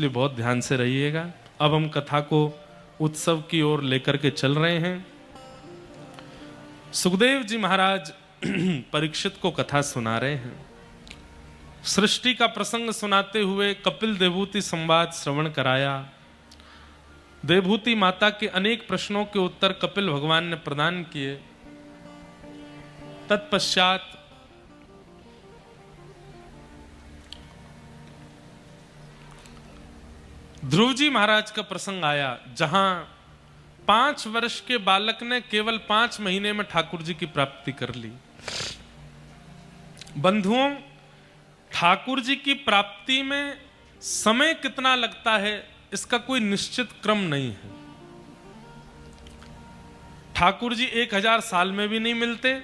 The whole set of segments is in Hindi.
इसलिए बहुत ध्यान से रहिएगा। अब हम कथा को उत्सव की ओर लेकर के चल रहे हैं। सुखदेव जी महाराज परीक्षित को कथा सुना रहे हैं। सृष्टि का प्रसंग सुनाते हुए कपिल देवहूति संवाद श्रवण कराया। देवहूति माता के अनेक प्रश्नों के उत्तर कपिल भगवान ने प्रदान किए। तत्पश्चात ध्रुव जी महाराज का प्रसंग आया, जहां 5 वर्ष के बालक ने केवल 5 महीने में ठाकुर जी की प्राप्ति कर ली। बंधुओं, ठाकुर जी की प्राप्ति में समय कितना लगता है इसका कोई निश्चित क्रम नहीं है। ठाकुर जी 1000 साल में भी नहीं मिलते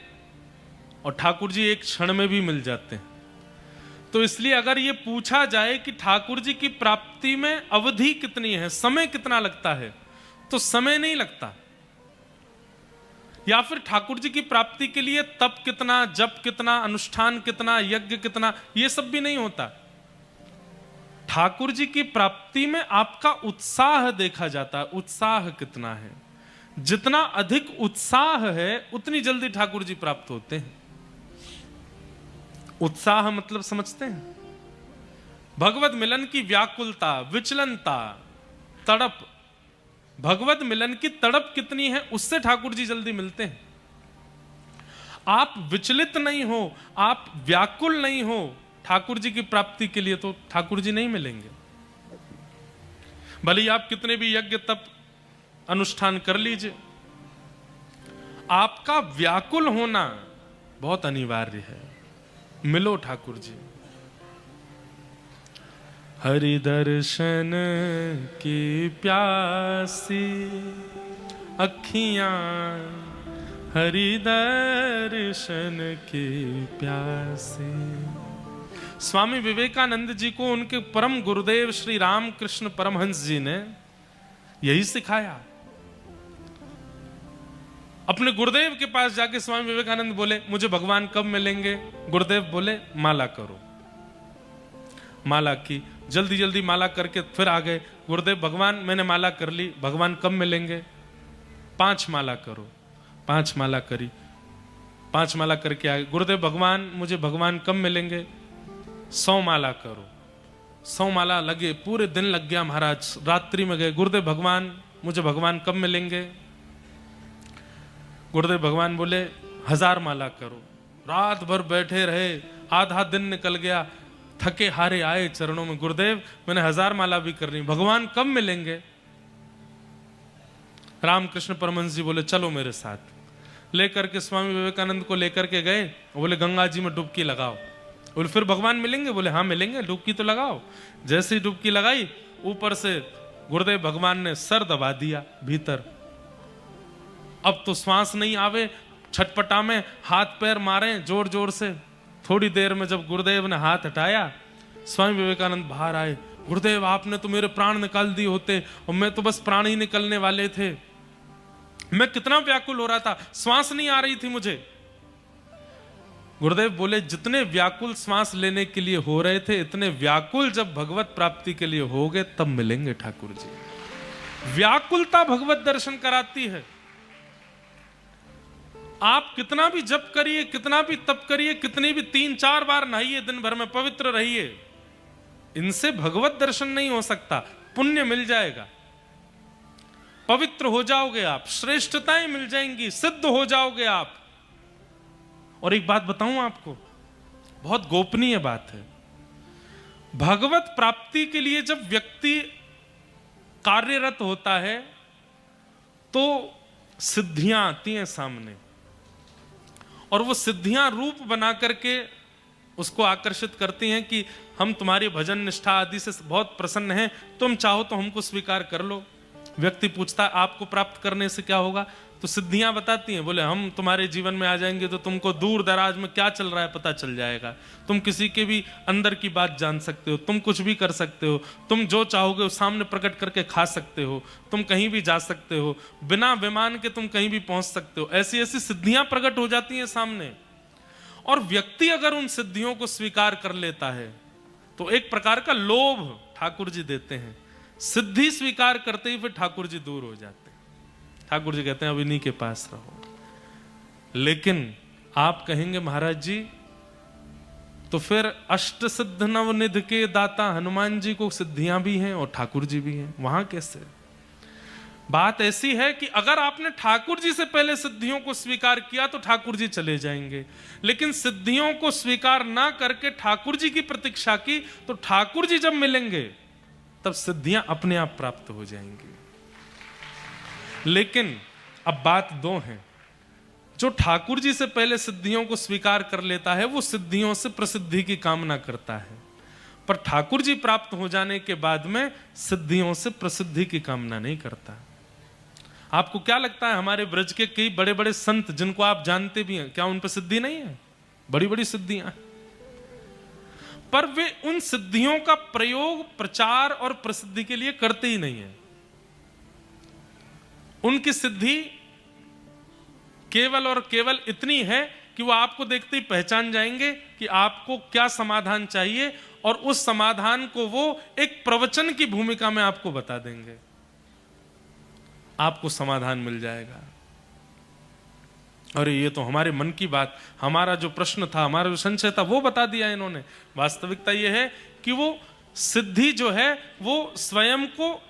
और ठाकुर जी एक क्षण में भी मिल जाते हैं। तो इसलिए अगर ये पूछा जाए कि ठाकुर जी की प्राप्ति में अवधि कितनी है, समय कितना लगता है, तो समय नहीं लगता। या फिर ठाकुर जी की प्राप्ति के लिए तप कितना, जप कितना, अनुष्ठान कितना, यज्ञ कितना, ये सब भी नहीं होता। ठाकुर जी की प्राप्ति में आपका उत्साह देखा जाता है। उत्साह कितना है, जितना अधिक उत्साह है उतनी जल्दी ठाकुर जी प्राप्त होते हैं। उत्साह मतलब समझते हैं? भगवत मिलन की व्याकुलता, विचलनता, तड़प, भगवत मिलन की तड़प कितनी है, उससे ठाकुर जी जल्दी मिलते हैं। आप विचलित नहीं हो, आप व्याकुल नहीं हो ठाकुर जी की प्राप्ति के लिए, तो ठाकुर जी नहीं मिलेंगे। भले ही आप कितने भी यज्ञ तप अनुष्ठान कर लीजिए, आपका व्याकुल होना बहुत अनिवार्य है। मिलो ठाकुर जी। हरि दर्शन की प्यासी अखियां, हरि दर्शन की प्यासी। स्वामी विवेकानंद जी को उनके परम गुरुदेव श्री रामकृष्ण परमहंस जी ने यही सिखाया। अपने गुरुदेव के पास जाके स्वामी विवेकानंद बोले, मुझे भगवान कब मिलेंगे? गुरुदेव बोले, माला करो। माला की, जल्दी जल्दी माला करके फिर आ गए। गुरुदेव, भगवान मैंने माला कर ली, भगवान कब मिलेंगे? 5 माला करो। 5 माला करी, 5 माला करके आए। गुरुदेव, भगवान मुझे भगवान कब मिलेंगे? 100 माला करो। 100 माला लगे, पूरे दिन लग गया महाराज। रात्रि में गए, गुरुदेव भगवान मुझे भगवान कब मिलेंगे? गुरुदेव भगवान बोले 1000 माला करो। रात भर बैठे रहे, आधा दिन निकल गया, थके हारे आए चरणों में, गुरुदेव मैंने 1000 माला भी करनी, भगवान कब मिलेंगे? रामकृष्ण परमहंस जी बोले, चलो मेरे साथ। लेकर के स्वामी विवेकानंद को लेकर के गए, बोले गंगा जी में डुबकी लगाओ। बोले फिर भगवान मिलेंगे? बोले हाँ मिलेंगे, डुबकी तो लगाओ। जैसे ही डुबकी लगाई, ऊपर से गुरुदेव भगवान ने सर दबा दिया भीतर। अब तो श्वास नहीं आवे, छटपटा में हाथ पैर मारे जोर जोर से। थोड़ी देर में जब गुरुदेव ने हाथ हटाया, स्वामी विवेकानंद बाहर आए। गुरुदेव आपने तो मेरे प्राण निकाल दिए होते, और मैं तो बस प्राण ही निकलने वाले थे। मैं कितना व्याकुल हो रहा था, श्वास नहीं आ रही थी मुझे। गुरुदेव बोले, जितने व्याकुल श्वास लेने के लिए हो रहे थे, इतने व्याकुल जब भगवत प्राप्ति के लिए हो गए तब मिलेंगे ठाकुर जी। व्याकुलता भगवत दर्शन कराती है। आप कितना भी जप करिए, कितना भी तप करिए, कितनी भी 3-4 बार नहाइए, दिन भर में पवित्र रहिए, इनसे भगवत दर्शन नहीं हो सकता। पुण्य मिल जाएगा, पवित्र हो जाओगे आप, श्रेष्ठताएं मिल जाएंगी, सिद्ध हो जाओगे आप। और एक बात बताऊं आपको, बहुत गोपनीय बात है। भगवत प्राप्ति के लिए जब व्यक्ति कार्यरत होता है तो सिद्धियां आती हैं सामने, और वो सिद्धियां रूप बना करके उसको आकर्षित करती हैं कि हम तुम्हारी भजन निष्ठा आदि से बहुत प्रसन्न हैं, तुम चाहो तो हमको स्वीकार कर लो। व्यक्ति पूछता है आपको प्राप्त करने से क्या होगा? तो सिद्धियां बताती हैं, बोले हम तुम्हारे जीवन में आ जाएंगे तो तुमको दूर दराज में क्या चल रहा है पता चल जाएगा। तुम किसी के भी अंदर की बात जान सकते हो, तुम कुछ भी कर सकते हो, तुम जो चाहोगे वो सामने प्रकट करके खा सकते हो, तुम कहीं भी जा सकते हो, बिना विमान के तुम कहीं भी पहुंच सकते हो। ऐसी ऐसी सिद्धियां प्रकट हो जाती हैं सामने। और व्यक्ति अगर उन सिद्धियों को स्वीकार कर लेता है तो एक प्रकार का लोभ ठाकुर जी देते हैं। सिद्धि स्वीकार करते ही फिर ठाकुर जी दूर हो जाते हैं। ठाकुर जी कहते हैं अब इन्हीं के पास रहो। लेकिन आप कहेंगे महाराज जी तो फिर अष्ट सिद्ध नवनिधि के दाता हनुमान जी को सिद्धियां भी हैं और ठाकुर जी भी हैं, वहां कैसे? बात ऐसी है कि अगर आपने ठाकुर जी से पहले सिद्धियों को स्वीकार किया तो ठाकुर जी चले जाएंगे, लेकिन सिद्धियों को स्वीकार ना करके ठाकुर जी की प्रतीक्षा की तो ठाकुर जी जब मिलेंगे तब सिद्धियां अपने आप प्राप्त हो जाएंगी। लेकिन अब बात दो है, जो ठाकुर जी से पहले सिद्धियों को स्वीकार कर लेता है वो सिद्धियों से प्रसिद्धि की कामना करता है, पर ठाकुर जी प्राप्त हो जाने के बाद में सिद्धियों से प्रसिद्धि की कामना नहीं करता। आपको क्या लगता है हमारे ब्रज के कई बड़े बड़े संत जिनको आप जानते भी हैं, क्या उन पर सिद्धि नहीं है? बड़ी बड़ी सिद्धियां, पर वे उन सिद्धियों का प्रयोग प्रचार और प्रसिद्धि के लिए करते ही नहीं है। उनकी सिद्धि केवल और केवल इतनी है कि वो आपको देखते ही पहचान जाएंगे कि आपको क्या समाधान चाहिए, और उस समाधान को वो एक प्रवचन की भूमिका में आपको बता देंगे, आपको समाधान मिल जाएगा। अरे ये तो हमारे मन की बात, हमारा जो प्रश्न था, हमारा जो संशय था वो बता दिया इन्होंने। वास्तविकता ये है कि वो सिद्धि जो है वो स्वयं को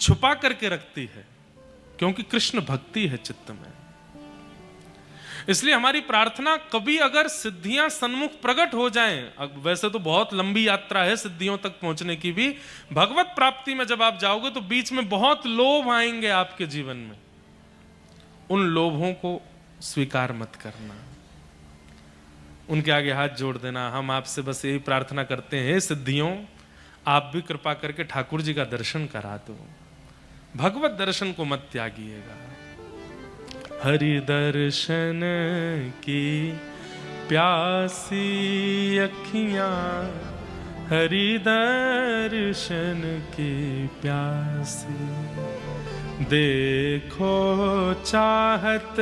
छुपा करके रखती है, क्योंकि कृष्ण भक्ति है चित्त में। इसलिए हमारी प्रार्थना कभी अगर सिद्धियां सन्मुख प्रकट हो जाएं, वैसे तो बहुत लंबी यात्रा है सिद्धियों तक पहुंचने की भी, भगवत प्राप्ति में जब आप जाओगे तो बीच में बहुत लोभ आएंगे आपके जीवन में, उन लोभों को स्वीकार मत करना, उनके आगे हाथ जोड़ देना। हम आपसे बस यही प्रार्थना करते हैं, सिद्धियों आप भी कृपा करके ठाकुर जी का दर्शन करा दो, भगवत दर्शन को मत त्यागिएगा। हरि दर्शन की प्यासी अखियां, हरि दर्शन की प्यासी, देखो चाहत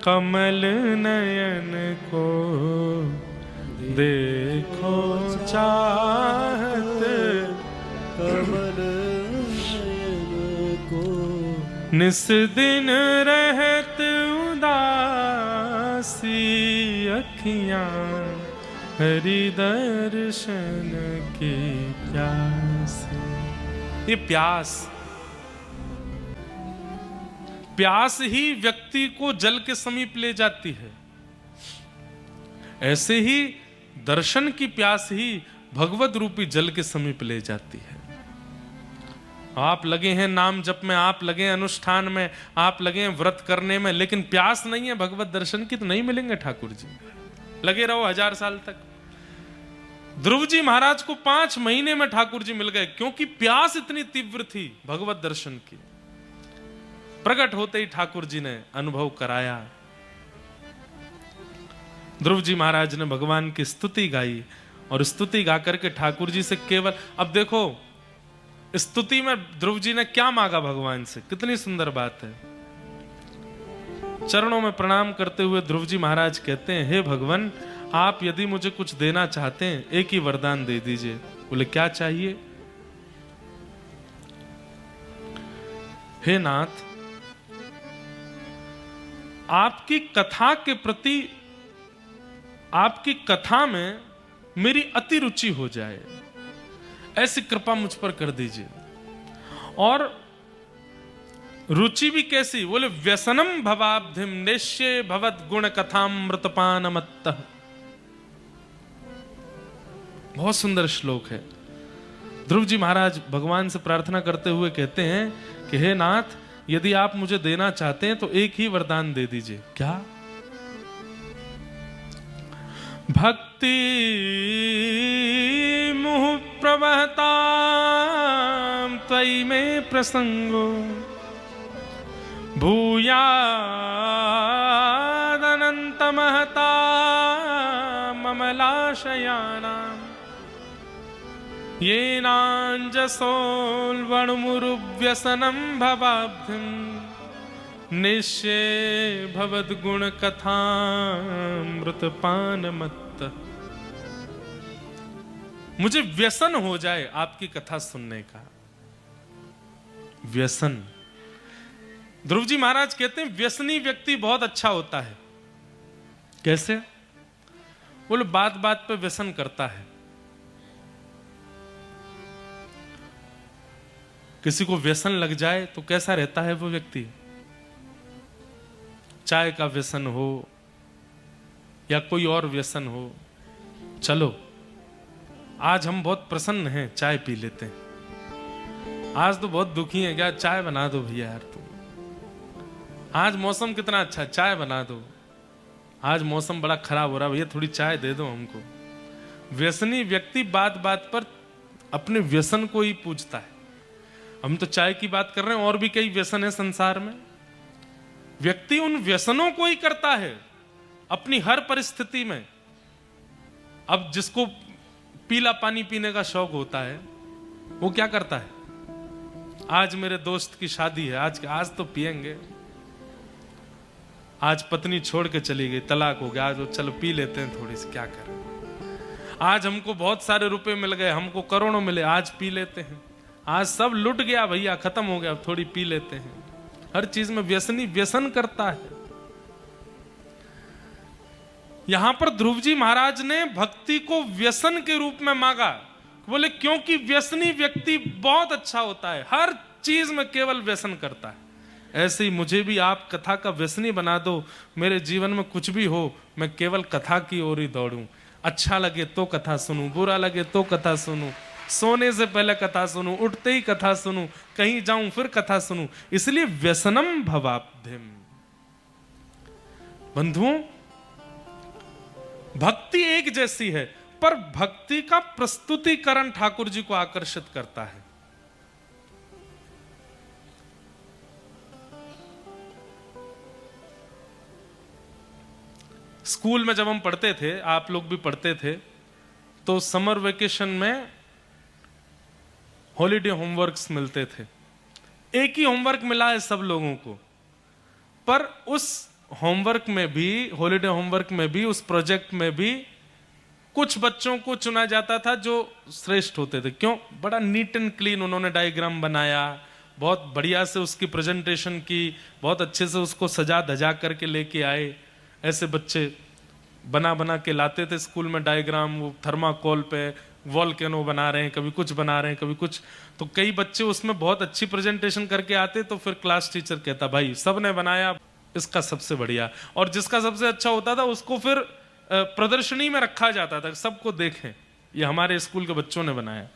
कमल नयन को, देखो चाहत कमल नयन को, निस दिन रहत उदासी अखियां, हरि दर्शन की प्यासी। ये प्यास ही व्यक्ति को जल के समीप ले जाती है, ऐसे ही दर्शन की प्यास ही भगवत रूपी जल के समीप ले जाती है। आप लगे हैं नाम जप में, आप लगे हैं अनुष्ठान में, आप लगे हैं व्रत करने में, लेकिन प्यास नहीं है भगवत दर्शन की तो नहीं मिलेंगे ठाकुर जी। लगे रहो 1000 साल तक। ध्रुव जी महाराज को 5 महीने में ठाकुर जी मिल गए, क्योंकि प्यास इतनी तीव्र थी भगवत दर्शन की। प्रकट होते ही ठाकुर जी ने अनुभव कराया। ध्रुव जी महाराज ने भगवान की स्तुति गाई, और स्तुति गा करके ठाकुर जी से केवल, अब देखो स्तुति में ध्रुव जी ने क्या मांगा भगवान से, कितनी सुंदर बात है। चरणों में प्रणाम करते हुए ध्रुव जी महाराज कहते हैं, हे भगवान आप यदि मुझे कुछ देना चाहते हैं एक ही वरदान दे दीजिए। बोले क्या चाहिए? हे नाथ आपकी कथा के प्रति, आपकी कथा में मेरी अति रुचि हो जाए, ऐसी कृपा मुझ पर कर दीजिए। और रुचि भी कैसी? बोले व्यसनम भवाब्धिम नेश्ये भवद गुण कथामृतपानमत्तः। बहुत सुंदर श्लोक है। ध्रुव जी महाराज भगवान से प्रार्थना करते हुए कहते हैं कि हे नाथ यदि आप मुझे देना चाहते हैं तो एक ही वरदान दे दीजिए। क्या? भक्ति मुह प्रवहता त्वयि में प्रसंगो, भूयादनंत महता ममलाशयानाम्, येनाञ्जसोल्वणमुरुव्यसनं भवाब्धिं, निश्ये भवद्गुण कथामृतपानमत्तः। मुझे व्यसन हो जाए आपकी कथा सुनने का। व्यसन। ध्रुव जी महाराज कहते हैं व्यसनी व्यक्ति बहुत अच्छा होता है। कैसे? बोले बात बात पे व्यसन करता है। किसी को व्यसन लग जाए तो कैसा रहता है वो व्यक्ति? चाय का व्यसन हो या कोई और व्यसन हो, चलो आज हम बहुत प्रसन्न हैं, चाय पी लेते हैं। आज तो बहुत दुखी है, क्या चाय बना दो भैया यार तुम। आज मौसम कितना अच्छा, चाय बना दो। आज मौसम बड़ा खराब हो रहा है भैया, थोड़ी चाय दे दो हमको। व्यसनी व्यक्ति बात बात पर अपने व्यसन को ही पूछता है। हम तो चाय की बात कर रहे हैं, और भी कई व्यसन है संसार में। व्यक्ति उन व्यसनों को ही करता है अपनी हर परिस्थिति में। अब जिसको पीला पानी पीने का शौक होता है वो क्या करता है? आज मेरे दोस्त की शादी है, आज तो पिएंगे। आज पत्नी छोड़ के चली गई, तलाक हो गया, आज वो चलो पी लेते हैं थोड़ी सी, क्या करें। आज हमको बहुत सारे रुपए मिल गए, हमको करोड़ों मिले, आज पी लेते हैं। आज सब लुट गया भैया, खत्म हो गया, थोड़ी पी लेते हैं। हर चीज में व्यसनी व्यसन करता है। यहां पर ध्रुव जी महाराज ने भक्ति को व्यसन के रूप में मांगा। बोले क्योंकि व्यसनी व्यक्ति बहुत अच्छा होता है, हर चीज में केवल व्यसन करता है। ऐसे ही मुझे भी आप कथा का व्यसनी बना दो, मेरे जीवन में कुछ भी हो मैं केवल कथा की ओर ही दौड़ूं। अच्छा लगे तो कथा सुनूं, बुरा लगे तो कथा सुनूं, सोने से पहले कथा सुनूं, उठते ही कथा सुनूं, कहीं जाऊं फिर कथा सुनूं। इसलिए व्यसनम भवाब्धिम। बंधुओं, भक्ति एक जैसी है, पर भक्ति का प्रस्तुतिकरण ठाकुर जी को आकर्षित करता है। स्कूल में जब हम पढ़ते थे, आप लोग भी पढ़ते थे, तो समर वेकेशन में हॉलीडे होमवर्क्स मिलते थे। एक ही होमवर्क मिला है सब लोगों को, पर उस होमवर्क में भी, हॉलीडे होमवर्क में भी, उस प्रोजेक्ट में भी कुछ बच्चों को चुना जाता था जो श्रेष्ठ होते थे। क्यों? बड़ा नीट एंड क्लीन उन्होंने डायग्राम बनाया, बहुत बढ़िया से उसकी प्रेजेंटेशन की, बहुत अच्छे से उसको सजा धजा करके लेके आए। ऐसे बच्चे बना बना के लाते थे स्कूल में डायग्राम। वो थर्माकोल पे वॉल्केनो बना रहे हैं, कभी कुछ बना रहे हैं, कभी कुछ। तो कई बच्चे उसमें बहुत अच्छी प्रेजेंटेशन करके आते, तो फिर क्लास टीचर कहता भाई सबने बनाया, इसका सबसे बढ़िया। और जिसका सबसे अच्छा होता था उसको फिर प्रदर्शनी में रखा जाता था, सबको देखें ये हमारे स्कूल के बच्चों ने बनाया।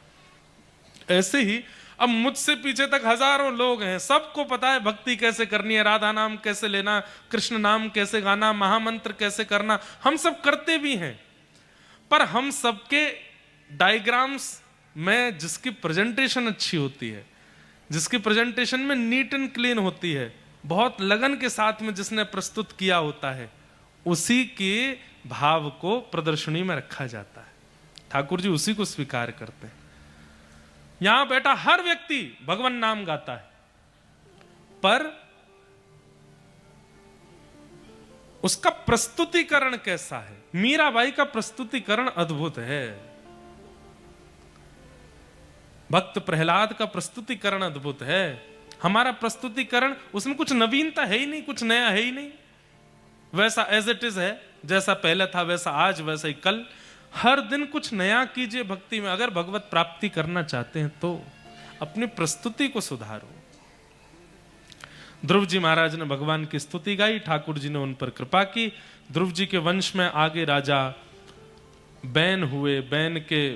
ऐसे ही अब मुझसे पीछे तक हजारों लोग हैं, सबको पता है भक्ति कैसे करनी है, राधा नाम कैसे लेना, कृष्ण नाम कैसे गाना, महामंत्र कैसे करना। हम सब करते भी हैं, पर हम सबके डायग्राम्स में जिसकी प्रेजेंटेशन अच्छी होती है, जिसकी प्रेजेंटेशन में नीट एंड क्लीन होती है, बहुत लगन के साथ में जिसने प्रस्तुत किया होता है, उसी के भाव को प्रदर्शनी में रखा जाता है। ठाकुर जी उसी को स्वीकार करते हैं। यहां बैठा हर व्यक्ति भगवान नाम गाता है, पर उसका प्रस्तुतिकरण कैसा है? मीराबाई का प्रस्तुतिकरण अद्भुत है, भक्त प्रहलाद का प्रस्तुतिकरण अद्भुत है। हमारा प्रस्तुतिकरण, उसमें कुछ नवीनता है ही नहीं, कुछ नया है ही नहीं, वैसा एज इट इज है, जैसा पहले था वैसा आज, वैसा ही कल। हर दिन कुछ नया कीजिए भक्ति में। अगर भगवत प्राप्ति करना चाहते हैं तो अपनी प्रस्तुति को सुधारो। ध्रुव जी महाराज ने भगवान की स्तुति गाई, ठाकुर जी ने उन पर कृपा की। ध्रुव जी के वंश में आगे राजा बैन हुए, बैन के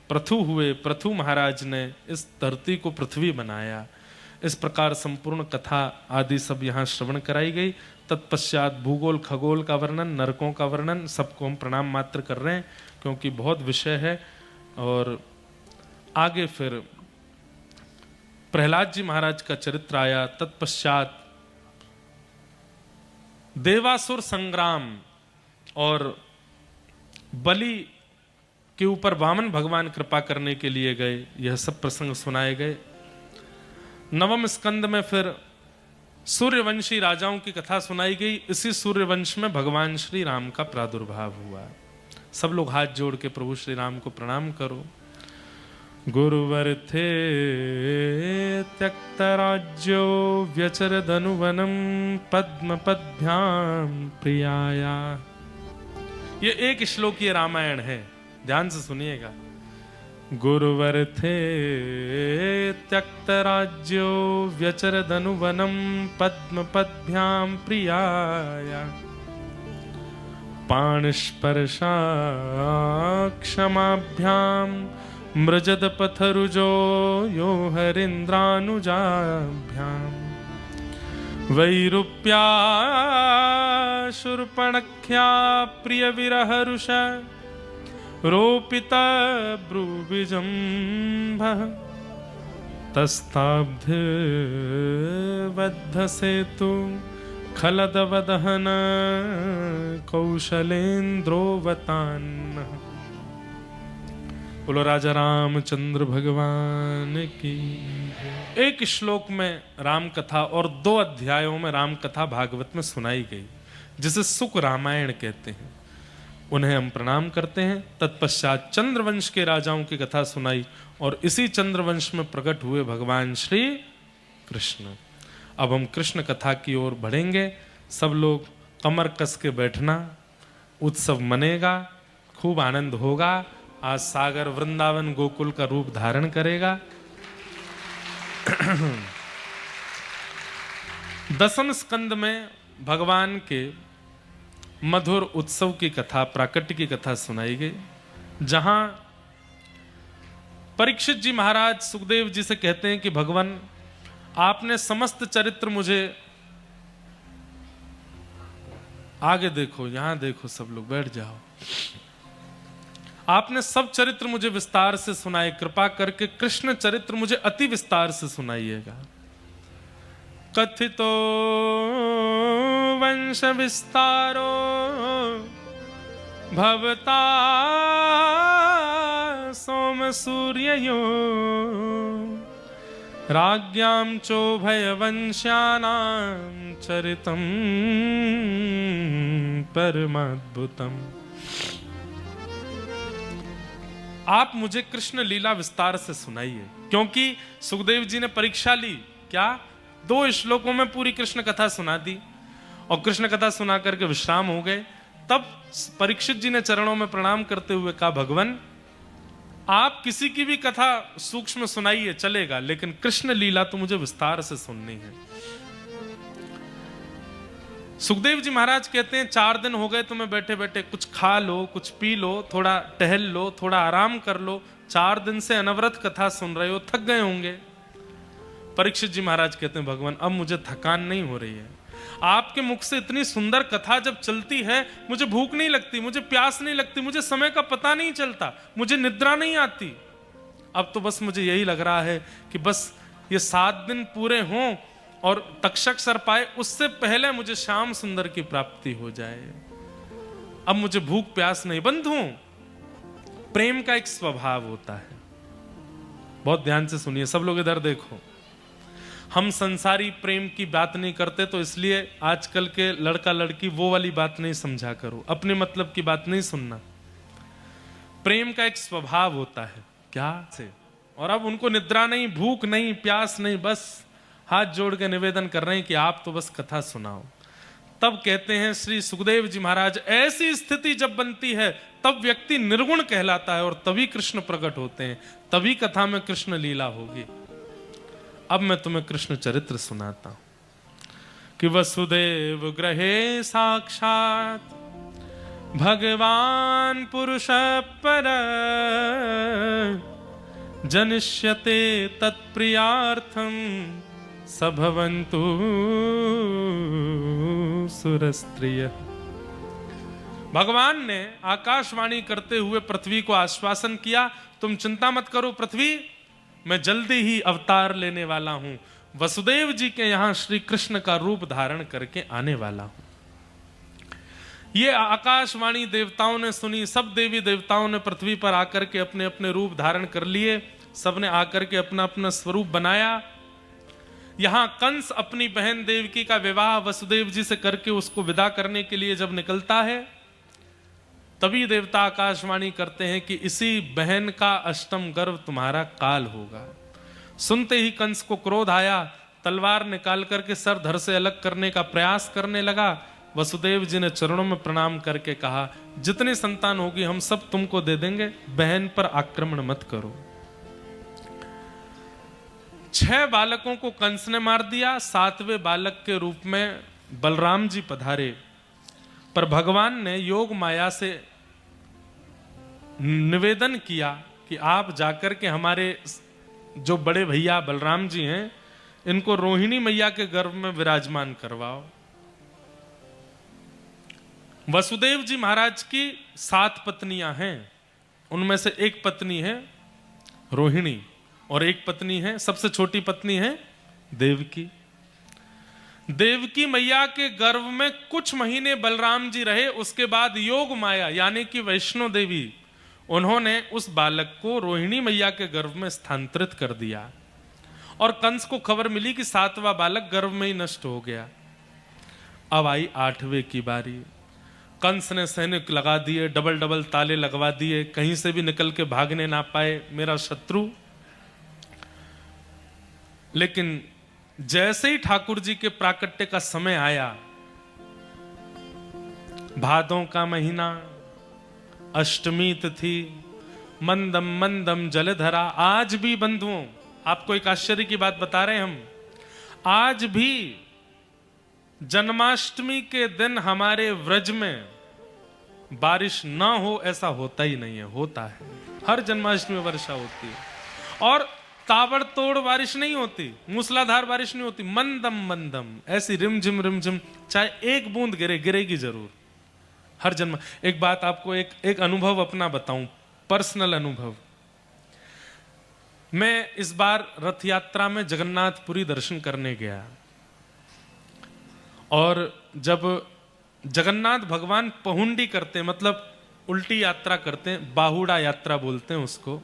पृथु हुए, पृथु महाराज ने इस धरती को पृथ्वी बनाया। इस प्रकार संपूर्ण कथा आदि सब यहाँ श्रवण कराई गई। तत्पश्चात भूगोल खगोल का वर्णन, नरकों का वर्णन, सबको हम प्रणाम मात्र कर रहे हैं क्योंकि बहुत विषय है। और आगे फिर प्रहलाद जी महाराज का चरित्र आया। तत्पश्चात देवासुर संग्राम और बलि के ऊपर वामन भगवान कृपा करने के लिए गए, यह सब प्रसंग सुनाए गए। नवम स्कंद में फिर सूर्यवंशी राजाओं की कथा सुनाई गई। इसी सूर्यवंश में भगवान श्री राम का प्रादुर्भाव हुआ। सब लोग हाथ जोड़ के प्रभु श्री राम को प्रणाम करो। गुरुवर थे त्यक्त राज्यो व्यचरदनुवनम पद्म पद्भ्याम प्रियाया। ये एक श्लोकीय रामायण है, ध्यान से सुनिएगा। गुरुवर थे त्यक्त राज्यो व्यचरदनुवनम पद्म पद्भ्याम प्रियाया। पाणिस्पर्शा क्षमाभ्याम मृजद पथरुजो यो हरीन्द्रानुजाभ्याम। वैरूप्या शूर्पणख्या प्रिय विरहरुष रोपित ब्रूविजम्भः। तस्ताब्ध बद्ध सेतु खलदवदहन कौशलेन्द्रोवतान्नः। बोलो राजा रामचंद्र भगवान की। एक श्लोक में राम कथा और 2 अध्यायों में राम कथा भागवत में सुनाई गई, जिसे सुक रामायण कहते हैं। उन्हें हम प्रणाम करते हैं। तत्पश्चात चंद्रवंश के राजाओं की कथा सुनाई और इसी चंद्रवंश में प्रकट हुए भगवान श्री कृष्ण। अब हम कृष्ण कथा की ओर बढ़ेंगे। सब लोग कमर कस के बैठना, उत्सव मनेगा, खूब आनंद होगा। आज सागर वृंदावन गोकुल का रूप धारण करेगा। 10वें स्कंद में भगवान के मधुर उत्सव की कथा, प्राकट्य की कथा सुनाई गई, जहां परीक्षित जी महाराज सुखदेव जी से कहते हैं कि भगवान, आपने समस्त चरित्र मुझे, आगे देखो, यहां देखो, सब लोग बैठ जाओ, आपने सब चरित्र मुझे विस्तार से सुनाए, कृपा करके कृष्ण चरित्र मुझे अति विस्तार से सुनाइएगा। कथितो वंश विस्तारो भवता सोम सूर्ययो राज्ञां चोभयवंश्यानां चरितं परमाद्भुतम्। आप मुझे कृष्ण लीला विस्तार से सुनाइए, क्योंकि सुखदेव जी ने परीक्षा ली। क्या? 2 श्लोकों में पूरी कृष्ण कथा सुना दी और कृष्ण कथा सुना करके विश्राम हो गए। तब परीक्षित जी ने चरणों में प्रणाम करते हुए कहा, भगवान, आप किसी की भी कथा सूक्ष्म सुनाइए, चलेगा, लेकिन कृष्ण लीला तो मुझे विस्तार से सुननी है। सुखदेव जी महाराज कहते हैं, 4 दिन हो गए तुम्हें बैठे बैठे, कुछ खा लो, कुछ पी लो, थोड़ा टहल लो, थोड़ा आराम कर लो। 4 दिन से अनवरत कथा सुन रहे हो, थक गए होंगे। परीक्षित जी महाराज कहते हैं, भगवान, अब मुझे थकान नहीं हो रही है। आपके मुख से इतनी सुंदर कथा जब चलती है, मुझे भूख नहीं लगती, मुझे प्यास नहीं लगती, मुझे समय का पता नहीं चलता, मुझे निद्रा नहीं आती। अब तो बस मुझे यही लग रहा है कि बस ये 7 दिन पूरे हों और तक्षक सर्प आए, उससे पहले मुझे श्याम सुंदर की प्राप्ति हो जाए। अब मुझे भूख प्यास नहीं। बंधु, प्रेम का एक स्वभाव होता है, बहुत ध्यान से सुनिए, सब लोग इधर देखो। हम संसारी प्रेम की बात नहीं करते, तो इसलिए आजकल के लड़का लड़की वो वाली बात नहीं समझा करो, अपने मतलब की बात नहीं सुनना। प्रेम का एक स्वभाव होता है, क्या से, और अब उनको निद्रा नहीं, भूख नहीं, प्यास नहीं, बस हाथ जोड़ के निवेदन कर रहे हैं कि आप तो बस कथा सुनाओ। तब कहते हैं श्री सुखदेव जी महाराज, ऐसी स्थिति जब बनती है तब व्यक्ति निर्गुण कहलाता है और तभी कृष्ण प्रकट होते हैं, तभी कथा में कृष्ण लीला होगी। अब मैं तुम्हें कृष्ण चरित्र सुनाता हूं कि वसुदेव गृहे साक्षात भगवान पुरुष पर जनिष्यते तत्प्रियार्थम सभवन्तु सुरस्त्रिय। भगवान ने आकाशवाणी करते हुए पृथ्वी को आश्वासन किया, तुम चिंता मत करो पृथ्वी, मैं जल्दी ही अवतार लेने वाला हूं, वसुदेव जी के यहां श्री कृष्ण का रूप धारण करके आने वाला हूं। ये आकाशवाणी देवताओं ने सुनी, सब देवी देवताओं ने पृथ्वी पर आकर के अपने अपने रूप धारण कर लिए, सबने आकर के अपना अपना स्वरूप बनाया। यहां कंस अपनी बहन देवकी का विवाह वसुदेव जी से करके उसको विदा करने के लिए जब निकलता है, तभी देवता आकाशवाणी करते हैं कि इसी बहन का अष्टम गर्भ तुम्हारा काल होगा। सुनते ही कंस को क्रोध आया, तलवार निकाल करके सर धड़ से अलग करने का प्रयास करने लगा। वसुदेव जी ने चरणों में प्रणाम करके कहा, जितनी संतान होगी हम सब तुमको दे देंगे, बहन पर आक्रमण मत करो। 6 बालकों को कंस ने मार दिया। 7वें बालक के रूप में बलराम जी पधारे, पर भगवान ने योग माया से निवेदन किया कि आप जाकर के हमारे जो बड़े भैया बलराम जी हैं, इनको रोहिणी मैया के गर्भ में विराजमान करवाओ। वसुदेव जी महाराज की 7 पत्नियां हैं, उनमें से एक पत्नी है रोहिणी और एक पत्नी है, सबसे छोटी पत्नी है देवकी। देवकी मैया के गर्भ में कुछ महीने बलराम जी रहे, उसके बाद योग माया यानी कि वैष्णो देवी, उन्होंने उस बालक को रोहिणी मैया के गर्भ में स्थानांतरित कर दिया और कंस को खबर मिली कि 7वां बालक गर्भ में ही नष्ट हो गया। अब आई 8वें की बारी। कंस ने सैनिक लगा दिए, डबल डबल ताले लगवा दिए, कहीं से भी निकल के भागने ना पाए मेरा शत्रु। लेकिन जैसे ही ठाकुर जी के प्राकट्य का समय आया, भादों का महीना, अष्टमी तिथि, मंदम मंदम जलधरा। आज भी बंधुओं, आपको एक आश्चर्य की बात बता रहे हैं हम, आज भी जन्माष्टमी के दिन हमारे व्रज में बारिश ना हो ऐसा होता ही नहीं है, होता है। हर जन्माष्टमी में वर्षा होती है और ताबड़तोड़ बारिश नहीं होती, मूसलाधार बारिश नहीं होती, मंदम मंदम ऐसी रिमझिम, चाहे एक बूंद गिरेगी जरूर हर जन्म। एक बात आपको एक अनुभव अपना बताऊं, पर्सनल अनुभव। मैं इस बार रथ यात्रा में जगन्नाथपुरी दर्शन करने गया और जब जगन्नाथ भगवान पहुंडी करते हैं, मतलब उल्टी यात्रा करते हैं, बाहुड़ा यात्रा बोलते हैं उसको,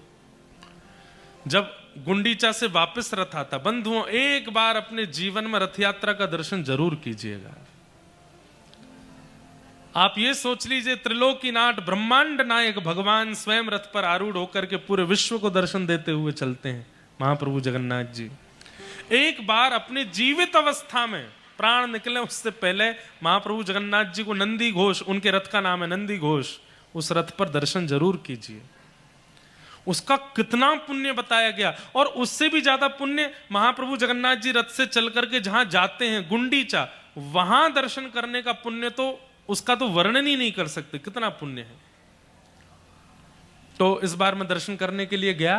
जब गुंडीचा से वापस रथ आता, बंधुओं एक बार अपने जीवन में रथ यात्रा का दर्शन जरूर कीजिएगा। आप ये सोच लीजिए, त्रिलोकीनाथ ब्रह्मांड नायक भगवान स्वयं रथ पर आरूढ़ होकर के पूरे विश्व को दर्शन देते हुए चलते हैं महाप्रभु जगन्नाथ जी। एक बार अपने जीवित अवस्था में, प्राण निकले उससे पहले, महाप्रभु जगन्नाथ जी को नंदी घोष, उनके रथ का नाम है नंदी घोष, उस रथ पर दर्शन जरूर कीजिए। उसका कितना पुण्य बताया गया। और उससे भी ज्यादा पुण्य महाप्रभु जगन्नाथ जी रथ से चल करके जहां जाते हैं गुंडीचा, वहां दर्शन करने का पुण्य तो उसका तो वर्णन ही नहीं कर सकते, कितना पुण्य है। तो इस बार मैं दर्शन करने के लिए गया,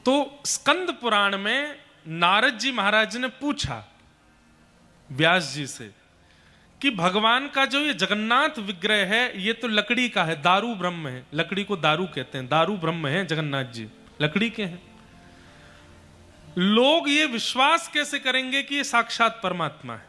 तो स्कंद पुराण में नारद जी महाराज ने पूछा व्यास जी से कि भगवान का जो ये जगन्नाथ विग्रह है, ये तो लकड़ी का है, दारू ब्रह्म है, लकड़ी को दारू कहते हैं, दारू ब्रह्म है जगन्नाथ जी, लकड़ी के हैं। लोग ये विश्वास कैसे करेंगे कि ये साक्षात परमात्मा है?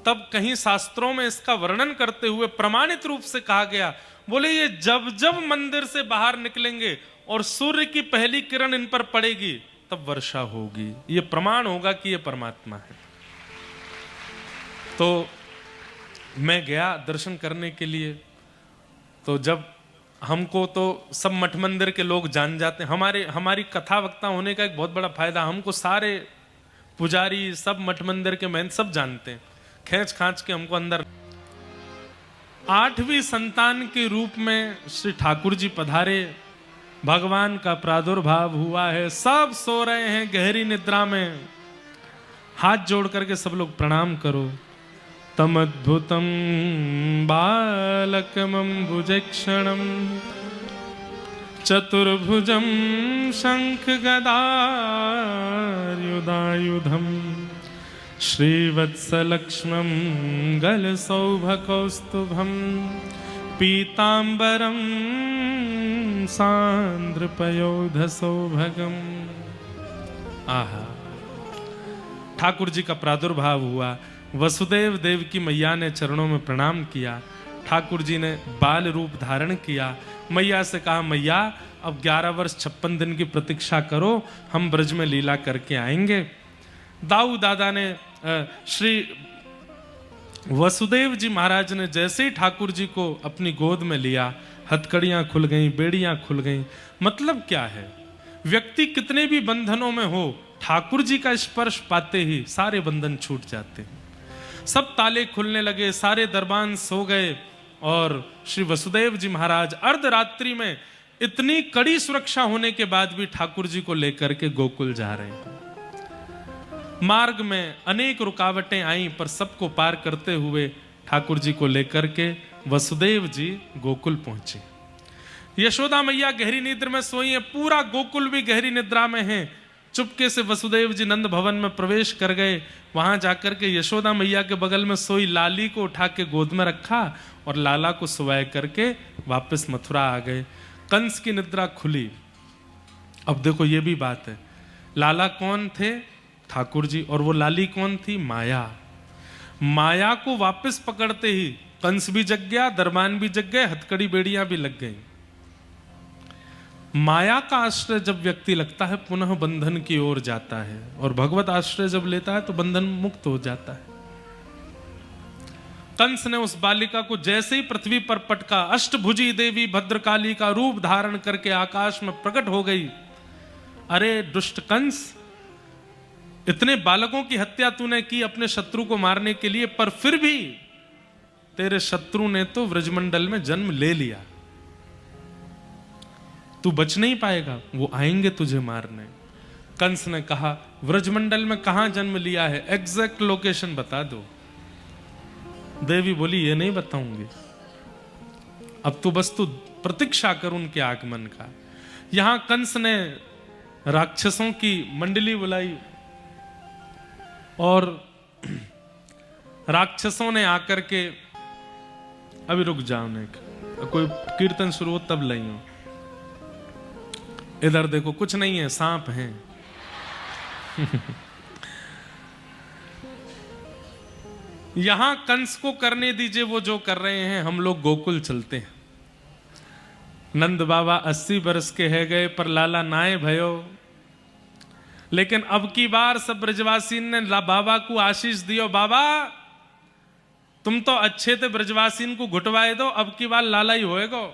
तब कहीं शास्त्रों में इसका वर्णन करते हुए प्रमाणित रूप से कहा गया, बोले ये जब जब मंदिर से बाहर निकलेंगे और सूर्य की पहली किरण इन पर पड़ेगी तब वर्षा होगी, ये प्रमाण होगा कि ये परमात्मा है। तो मैं गया दर्शन करने के लिए, तो जब हमको तो सब मठ मंदिर के लोग जान जाते हैं, हमारी कथा वक्ता होने का एक बहुत बड़ा फायदा, हमको सारे पुजारी सब मठ मंदिर के महंत सब जानते हैं, खींच खांच के हमको अंदर। 8वीं संतान के रूप में श्री ठाकुर जी पधारे, भगवान का प्रादुर्भाव हुआ है, सब सो रहे हैं गहरी निद्रा में। हाथ जोड़ करके सब लोग प्रणाम करो। तमद्भुतं बालकमम्बुजक्षणं चतुर्भुजं शङ्खगदायुधायुधं श्रीवत्सलक्ष्मं गलसौभकौस्तुभं पीताम्बरं सान्द्रपयोधसौभगम्। आहा, ठाकुर जी का प्रादुर्भाव हुआ। वसुदेव देव की मैया ने चरणों में प्रणाम किया, ठाकुर जी ने बाल रूप धारण किया। मैया से कहा, मैया अब 11 वर्ष 56 दिन की प्रतीक्षा करो, हम ब्रज में लीला करके आएंगे। दाऊ दादा ने श्री वसुदेव जी महाराज ने जैसे ही ठाकुर जी को अपनी गोद में लिया, हथकड़ियां खुल गईं, बेड़ियां खुल गईं। मतलब क्या है, व्यक्ति कितने भी बंधनों में हो, ठाकुर जी का स्पर्श पाते ही सारे बंधन छूट जाते हैं। सब ताले खुलने लगे, सारे दरबान सो गए और श्री वसुदेव जी महाराज अर्धरात्रि में इतनी कड़ी सुरक्षा होने के बाद भी ठाकुर जी को लेकर के गोकुल जा रहे हैं। मार्ग में अनेक रुकावटें आईं, पर सबको पार करते हुए ठाकुर जी को लेकर के वसुदेव जी गोकुल पहुंचे। यशोदा मैया गहरी निद्र में सोई है, पूरा गोकुल भी गहरी निद्रा में है। चुपके से वसुदेव जी नंद भवन में प्रवेश कर गए। वहां जाकर के यशोदा मैया के बगल में सोई लाली को उठा के गोद में रखा और लाला को सुवाए करके वापस मथुरा आ गए। कंस की निद्रा खुली। अब देखो ये भी बात है, लाला कौन थे? ठाकुर जी। और वो लाली कौन थी? माया। माया को वापस पकड़ते ही कंस भी जग गया, दरबान भी जग गए, हथकड़ी बेड़ियां भी लग गई। माया का आश्रय जब व्यक्ति लगता है पुनः बंधन की ओर जाता है, और भगवत आश्रय जब लेता है तो बंधन मुक्त हो जाता है। कंस ने उस बालिका को जैसे ही पृथ्वी पर पटका, अष्टभुजी देवी भद्रकाली का रूप धारण करके आकाश में प्रकट हो गई। अरे दुष्ट कंस, इतने बालकों की हत्या तूने की अपने शत्रु को मारने के लिए, पर फिर भी तेरे शत्रु ने तो व्रजमंडल में जन्म ले लिया, तू बच नहीं पाएगा, वो आएंगे तुझे मारने। कंस ने कहा, व्रजमंडल में कहां जन्म लिया है, एग्जैक्ट लोकेशन बता दो। देवी बोली, ये नहीं बताऊंगी, अब तो बस तू प्रतीक्षा कर उनके आगमन का। यहां कंस ने राक्षसों की मंडली बुलाई और राक्षसों ने आकर के, अभी रुक जाओ, ने कोई कीर्तन शुरू हो तब लई हो। इधर देखो, कुछ नहीं है, सांप हैं। यहां कंस को करने दीजिए वो जो कर रहे हैं, हम लोग गोकुल चलते हैं। नंद बाबा 80 बरस के है गए, पर लाला नाए भयो। लेकिन अब की बार सब ब्रजवासी ने बाबा को आशीष दियो, बाबा तुम तो अच्छे थे, ब्रजवासी को घुटवाए दो, अब की बार लाला ही होएगो।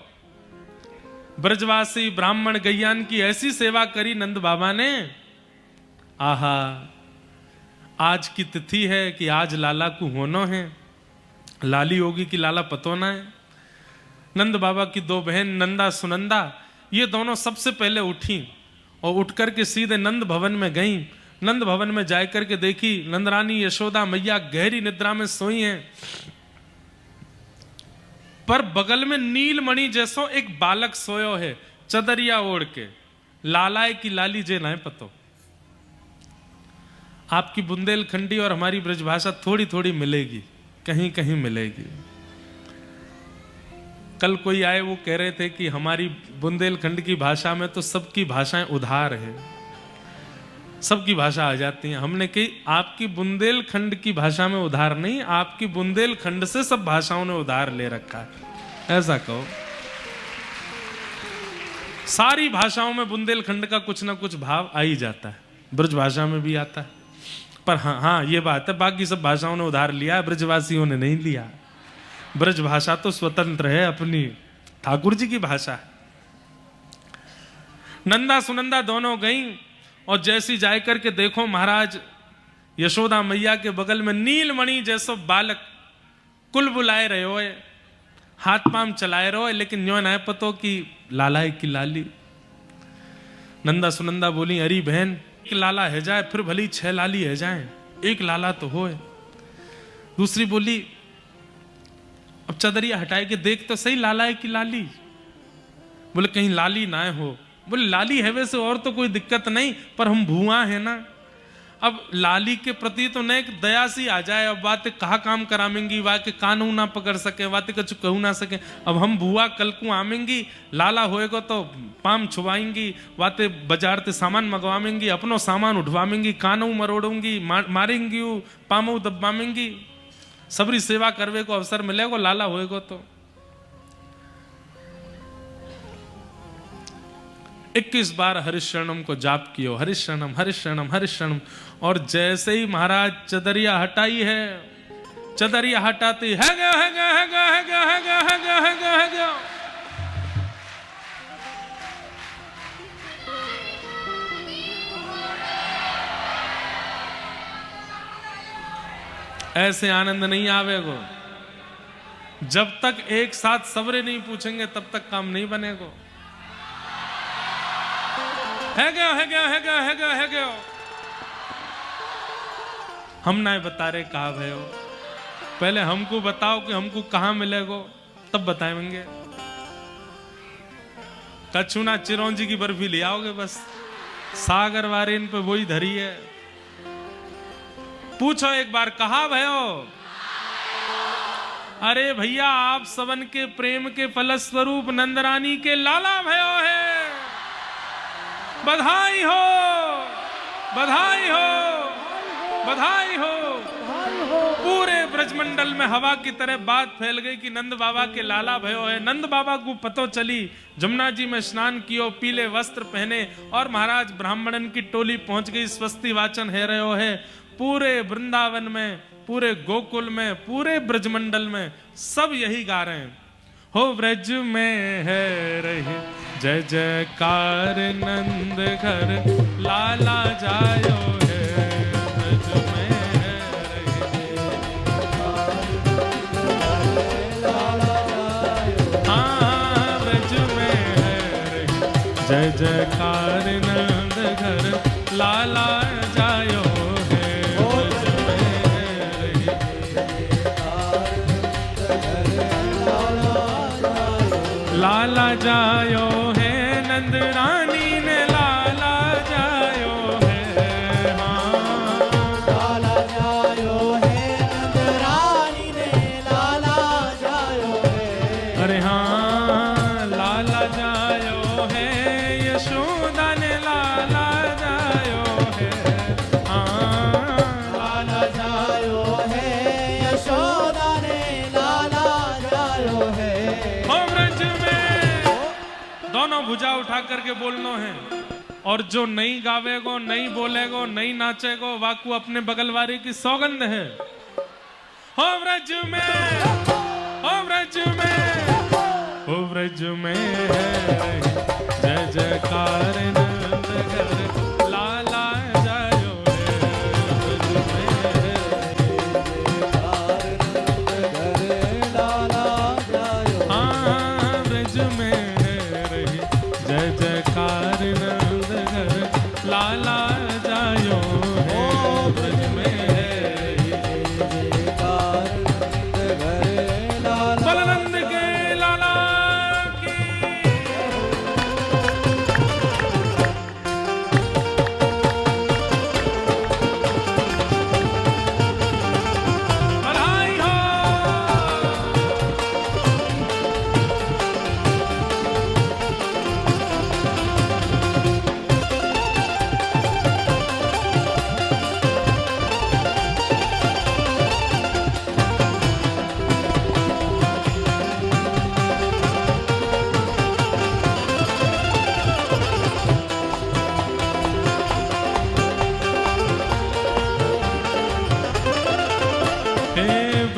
ब्रजवासी ब्राह्मण गैयान की ऐसी सेवा करी नंद बाबा ने। आहा, आज की तिथि है कि आज लाला को होना है, लाली होगी कि लाला पतोना है। नंद बाबा की दो बहन नंदा सुनंदा, ये दोनों सबसे पहले उठी और उठ करके सीधे नंद भवन में गईं। नंद भवन में जाकर के देखी नंदरानी यशोदा मैया गहरी निद्रा में सोई हैं, पर बगल में नीलमणि जैसो एक बालक सोयो है, चदरिया ओढ़ के। लालाए की लाली जे ना पतो। आपकी बुंदेलखंडी और हमारी ब्रजभाषा थोड़ी थोड़ी मिलेगी, कहीं कहीं मिलेगी। कल कोई आए, वो कह रहे थे कि हमारी बुंदेलखंड की भाषा में तो सबकी भाषाएं उधार है, सबकी भाषा आ जाती है। हमने कही आपकी बुंदेलखंड की भाषा में उधार नहीं, आपकी बुंदेलखंड से सब भाषाओं ने उधार ले रखा है, ऐसा कहो। सारी भाषाओं में बुंदेलखंड का कुछ ना कुछ भाव आ ही जाता है, ब्रज भाषा में भी आता है। पर हाँ ये बात है, बाकी सब भाषाओं ने उधार लिया, ब्रजवासियों ने नहीं लिया। ब्रज भाषा तो स्वतंत्र है, अपनी ठाकुर जी की भाषा है। नंदा सुनंदा दोनों गईं और जैसी जाए करके देखो महाराज यशोदा मैया के बगल में नीलमणि जैसो बालक कुल बुलाए रहे हो, हाथ पाम चलाए रहो, लेकिन यो ना पतो कि लाला है कि लाली। नंदा सुनंदा बोली, अरे बहन एक लाला है जाए, फिर भली 6 लाली है जाए, एक लाला तो होए। दूसरी बोली, अब चदरिया हटाए के देख तो सही लाला है कि लाली। बोले कहीं लाली ना हो। बोले लाली है वैसे और तो कोई दिक्कत नहीं, पर हम भुआ है ना। अब लाली के प्रति तो न एक दया सी आ जाए। अब बातें कहा काम करामेंगी, वाके कानू ना पकड़ सके, बातें कुछ कहू ना सके। अब हम भुआ कल को आमेंगी, लाला होएगा तो पाम छुवाएंगी, बातें बाजार से सामान मंगवाएंगी, अपनो सामान उठवाएंगी, कानू मरोड़ूंगी, मारेंगी, पामू दबामेंगी। सबरी सेवा करवे को अवसर मिलेगा लाला होएगा तो। 21 बार हरिशरणम को जाप कियो, हरिशरणम हरिशरणम हरिशरणम। और जैसे ही महाराज चदरिया हटाई है, चदरिया हटाती है गया है गया है गया है गया है गया है गया है गया है गया। ऐसे आनंद नहीं आवेगो। जब तक एक साथ सबरे नहीं पूछेंगे तब तक काम नहीं बनेगो। है गया है गया है गया है गया है गया। हम ना बता रहे कहा भयो, पहले हमको बताओ कि हमको कहां मिलेगो, तब बताएंगे। कछुना चिरौंजी की बर्फी ले आओगे बस, सागर वारे इन पे वही धरी है। पूछो एक बार कहा भयो। अरे भैया आप सबन के प्रेम के फलस्वरूप नंदरानी के लाला भयो है। बधाई हो बधाई हो बधाई हो। पूरे ब्रजमंडल में हवा की तरह बात फैल गई कि नंद बाबा के लाला भयो है। नंद बाबा को पतो चली, जमुना जी में स्नान कियो, पीले वस्त्र पहने और महाराज ब्राह्मणन की टोली पहुंच गई। स्वस्ति वाचन है रहो है। पूरे वृंदावन में, पूरे गोकुल में, पूरे ब्रजमंडल में सब यही गा रहे हैं। हो ब्रज में है रही जय जयकार नंद घर लाला जायो है। ब्रज में है रही हाँ ब्रज में है रही जय जयकार नंद घर लाला जायो है। ब्रज में है रही लाला जायो है, नंद रानी ने लाला जायो है। हाँ लाला जायो है, नंद रानी ने लाला जायो है। अरे हाँ लाला जायो है, यशोदा ने लाला जायो है। हाँ लाला जायो है, यशोदा ने लाला जायो है। हो ब्रज में दोनों भुजा उठा करके बोलनो है। और जो नहीं गावेगो, नहीं बोलेगो, नहीं नाचेगो, वाकू अपने बगल वाले की सौगंध है। हो ब्रज में हो ब्रज में हो ब्रज में है जय जयकार नंद घर लाला जायो है। ब्रज में है लाला जायो। हाँ ब्रज में है रही जय जयकार नंद घर लाला जायो है। ब्रज में है बलनंद के लाला की। बधाई हो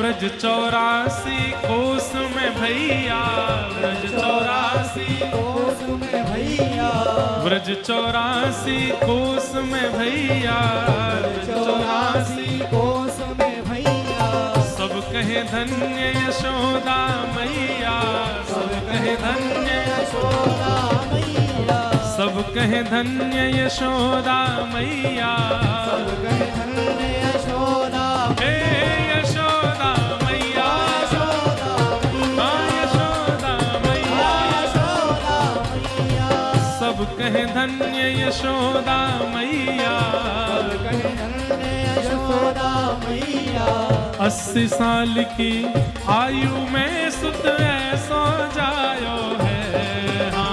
ब्रज 84 कोस में भैया, ब्रज 84 कोस में भैया, ब्रज 84 कोस में भैया, ब्रज 84 कोस में भैया। सब कहे धन्य यशोदा मैया, सब कहे धन्य यशोदा मैया, सब कहे धन्य यशोदा मैया। सब कहे धन्य यशोदा हे यशोदा मैया, हाँ यशोदा मैया, सब कहे धन्य यशोदा मैया। 80 साल की आयु में सुत ऐसो जायो है। हाँ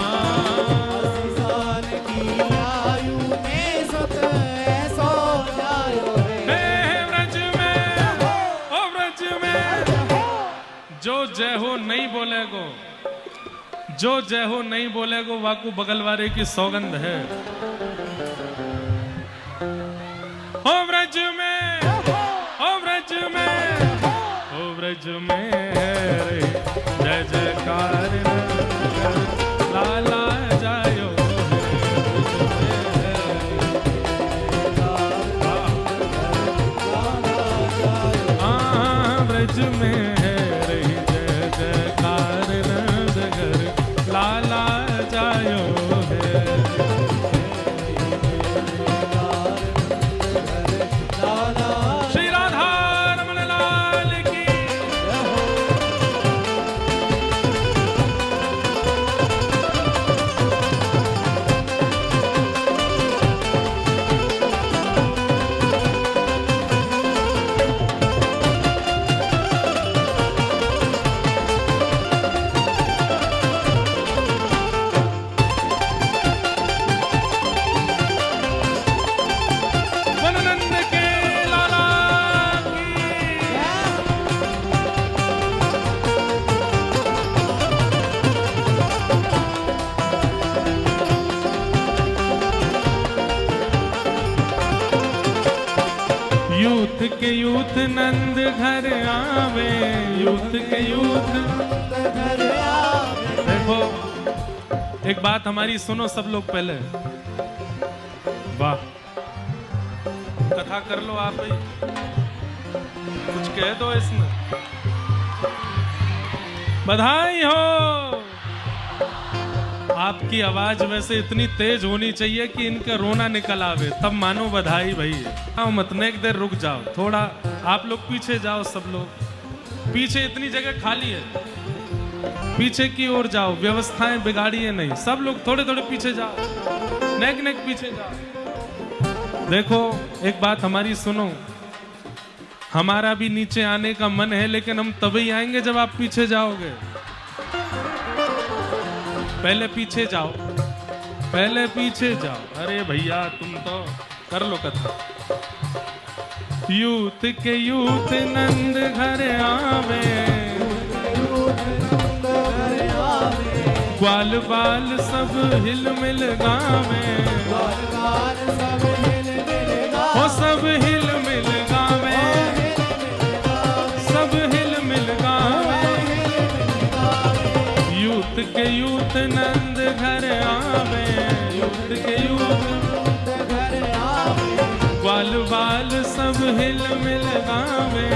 80 साल की आयु में सुत ऐसो जायो है। ब्रज में ओ ब्रज में जो जय हो नहीं बोलेगो, जो जय हो नहीं बोलेगो वाकू बगल वाले की सौगंध है। हो व्रज में, हो व्रज में, हो व्रज में रे जय जयकार लाला जायो व्रज में रे जय जयकार नंद घर लाला जायो है। श्री राधा रमण लाल की वननंद के लाला की यूथ के यूथ नंद घर आवे, यूथ के यूथ घर आवे। देखो एक बात हमारी सुनो सब लोग पहले। वाह, कथा कर लो आप ही, कुछ कह दो इसमें। बधाई हो। आपकी आवाज वैसे इतनी तेज होनी चाहिए कि इनका रोना निकल आवे, तब मानो बधाई भाई। आओ मत न, एक देर रुक जाओ थोड़ा, आप लोग पीछे जाओ, सब लोग पीछे, इतनी जगह खाली है, पीछे की ओर जाओ, व्यवस्थाएं बिगाड़िए नहीं, सब लोग थोड़े थोड़े पीछे जाओ, नेक नेक पीछे जाओ। देखो एक बात हमारी सुनो, हमारा भी नीचे आने का मन है, लेकिन हम तभी आएंगे जब आप पीछे जाओगे। पहले पीछे जाओ, पहले पीछे जाओ। अरे भैया तुम तो कर लो कथा। यूथ के यूथ नंद घर आवे, ग्वाल बाल सब हिल मिल गावे, वो सब हिल मिल गावे, सब हिल मिल गावे। यूथ के यूथ नंद घर आवे, यूथ के यूथ घर आवे, ग्वाल बाल सब हिल मिल गावे।